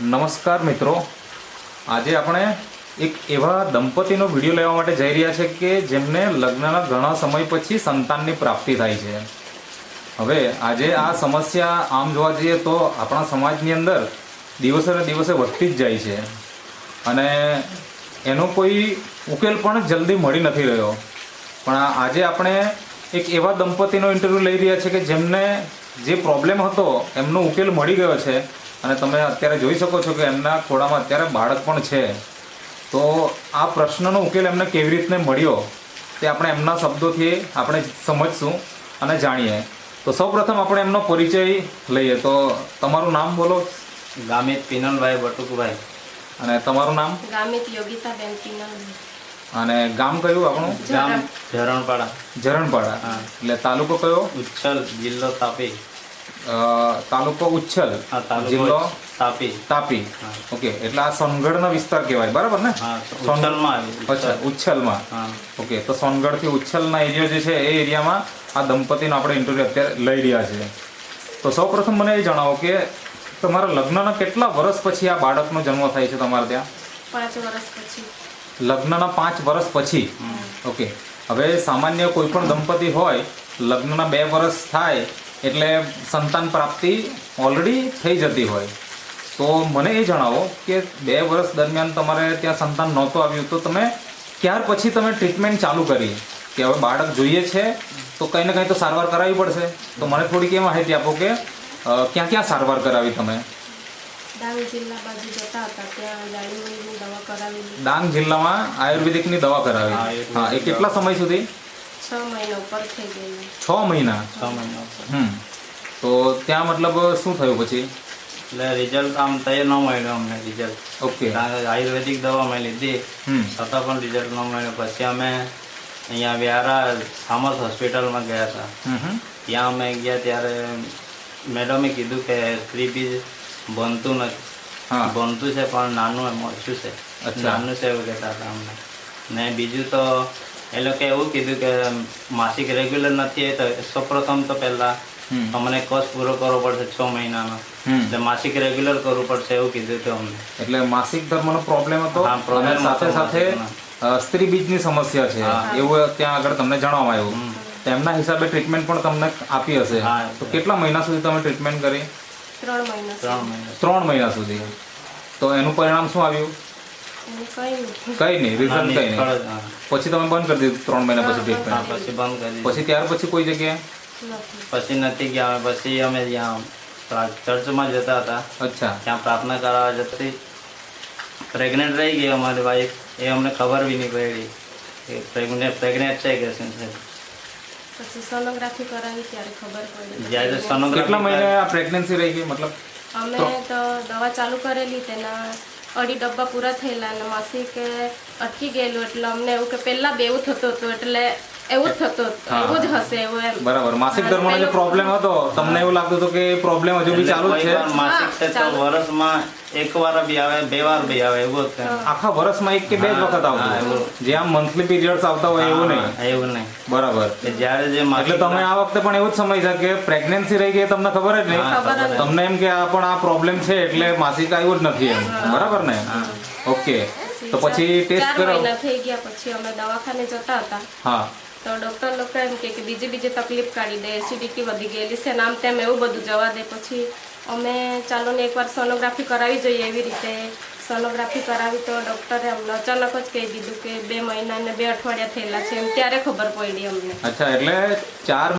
નમસ્કાર મિત્રો, આજે આપણે એક એવા દંપતીનો વિડીયો લેવા માટે જઈ રહ્યા છે કે જેમને લગ્નના ઘણા સમય પછી સંતાનની પ્રાપ્તિ થાય છે. હવે આજે આ સમસ્યા આમ જોવા જઈએ તો આપણા સમાજની અંદર દિવસે ને દિવસે વધતી જ જાય છે અને એનો કોઈ ઉકેલ પણ જલ્દી મળી નથી રહ્યો. પણ આજે આપણે એક એવા દંપતીનો ઇન્ટરવ્યૂ લઈ રહ્યા છે કે જેમને જે પ્રોબ્લેમ હતો એમનો ઉકેલ મળી ગયો છે અને તમે અત્યારે જોઈ શકો છો કે એમના ખોળામાં અત્યારે બાળક પણ છે. તો આ પ્રશ્નનો ઉકેલ એમને કેવી રીતને મળ્યો તે આપણે એમના શબ્દોથી આપણે સમજશું અને જાણીએ. તો સૌપ્રથમ આપણે એમનો પરિચય લઈએ. તો તમારું નામ બોલો. ગામિત પિનલભાઈ બટુકભાઈ. અને તમારું નામ? ગામિત યોગિતાબેન પિનલભાઈ. અને ગામ કયું આપણું? ગામ ઝરણપાડા. ઝરણપાડા. એટલે તાલુકો કયો? ઉચ્છલ, જિલ્લો તાપી. તાલુકો ઉચ્છલ, જિલ્લો તાપી. તાપી. ઓકે, એટલે આ સોનગઢનો વિસ્તાર કહેવાય, બરાબર ને? અચ્છા, ઉચ્છલમાં. ઓકે, તો સોનગઢથી ઉચ્છલના એરિયા જે છે એ એરિયામાં આ દંપતીનો આપણે ઇન્ટરવ્યુ અત્યારે લઈ રહ્યા છે. તો સૌપ્રથમ મને એ જણાવો કે તમારા લગ્નના કેટલા વર્ષ પછી આ બાળકનો જન્મ થાય છે તમારે ત્યાં? 5 વર્ષ પછી. લગ્નના 5 વર્ષ પછી. ઓકે, હવે સામાન્ય કોઈ પણ દંપતી હોય લગ્નના 2 વર્ષ થાય એટલે સંતાન પ્રાપ્તિ ઓલરેડી થઈ જતી હોય. તો મને એ જણાવો કે 2 વર્ષ દરમિયાન તમારે ત્યાં સંતાન નહોતું આવ્યું તો તમે ત્યાર પછી તમે ટ્રીટમેન્ટ ચાલુ કરી કે હવે બાળક જોઈએ છે તો કંઈ ને કંઈ તો સારવાર કરાવવી પડશે. તો મને થોડીક એ માહિતી આપો કે ક્યાં ક્યાં સારવાર કરાવી તમે? ડાંગ જિલ્લા બાજુ જતા હતા ત્યાં જાડીની દવા કરાવી. ડાંગ જિલ્લામાં આયુર્વેદિકની દવા કરાવી. હા, એ કેટલા સમય સુધી? 6 મહિના ઉપર થઈ ગયું. 6 મહિના. 6 મહિના. તો ત્યાં મતલબ શું થયું પછી? એટલે રિઝલ્ટ આમ તૈયાર ન મળ્યું અમને રિઝલ્ટ. ઓકે. આયુર્વેદિક દવા મેં લીધી છતાં પણ રિઝલ્ટ ન મળ્યું. પછી અમે અહીંયા વ્યારા સામર્થ હોસ્પિટલમાં ગયા હતા. ત્યાં અમે ગયા ત્યારે મેડમે કીધું કે સ્ત્રી બીજ બનતું નથી. બનતું છે પણ નાનું એમ ઓછું છે. નાનું છે એવું કહેતા હતા અમને. ને બીજું તો એ લોકો એવું કીધું કે માસિક રેગ્યુલર નથી તો સૌપ્રથમ તો પહેલા અમને કોર્સ પૂરો કરવો પડશે 6 મહિનાનો. એટલે માસિક રેગ્યુલર કરવું પડશે એવું કીધું હતું અમને. એટલે માસિક ધર્મનો પ્રોબ્લેમ હતો અને સાથે સાથે સ્ત્રી બીજની સમસ્યા છે એવું ત્યાં આગળ તમને જણાવવામાં આવ્યું. તેમના હિસાબે ટ્રીટમેન્ટ પણ તમને આપી હશે. તો કેટલા મહિના સુધી તમે ટ્રીટમેન્ટ કરી? 3 મહિના. 3 મહિના સુધી. તો એનું પરિણામ શું આવ્યું? કઈ નહીં, રિઝલ્ટ કઈ નહીં. પછી તમે બંધ કરી દીધું 3 મહિના પછી ટ્રીટમેન્ટ? પછી બંધ કરી. પછી ત્યાર પછી કોઈ જગ્યાએ? પછી નથી ગયા. પછી અમે ત્યાં ચર્ચમાં જતા હતા. અચ્છા. ત્યાં પ્રાર્થના કરાવવા જતી પ્રેગ્નેન્ટ રહી ગઈ અમારી વાઈફ. એ અમને ખબર બી નહીં પડી કે પ્રેગ્નેન્ટ છે કે શું છે. પછી સોનોગ્રાફી કરાવી ત્યારે ખબર પડી. જ્યારે સોનોગ્રાફી કેટલા મહિને આ પ્રેગ્નન્સી રહી ગઈ? મતલબ અમે તો દવા ચાલુ કરેલી તેના 2 ડબ્બા પૂરા થયેલા અને માસિક અટકી ગયેલું. એટલે અમને એવું કે પહેલા બે એવું થતું હતું એટલે એવું જ થતું એવું જ હશે એવું એમ. બરાબર. માસિક ધર્મનો જે પ્રોબ્લેમ હતો તમને એવું લાગતું હતું કે પ્રોબ્લેમ હજુ બી ચાલુ જ છે? માસિક છે તો વર્ષમાં 1 વાર બી આવે, 2 વાર બી આવે એવું જ. આખા વર્ષમાં 1 કે 2 જ વખત આવતું? જે આમ મંથલી પીરિયડ્સ આવતા હોય એવું નહીં? એવું નહીં. બરાબર. જ્યારે જે એટલે તમે આ વખતે પણ એવું જ સમય છે કે પ્રેગ્નન્સી રહી ગઈ તમને ખબર જ નહીં. તમને એમ કે આ પણ આ પ્રોબ્લેમ છે એટલે માસિક આવ્યું જ નથી એમ, બરાબર ને? ઓકે. તો પછી ટેસ્ટ કરાવ થઈ ગયા પછી અમે દવાખાને જતા હતા. હા. તો ડૉક્ટર લોકો એમ કે બીજી તકલીફ કાઢી દે, એસિડિટી વધી ગયેલી છે નામ તેમ એવું બધું જવા દે. પછી અમે ચાલો ને એકવાર સોનોગ્રાફી કરાવી જોઈએ એવી રીતે સોનોગ્રાફી કરાવી તો ડૉક્ટરે અમને અચાનક જ કહી દીધું કે 2 મહિના ને 2 અઠવાડિયા થયેલા છે એમ. ત્યારે ખબર પડી અમને. અચ્છા, એટલે 4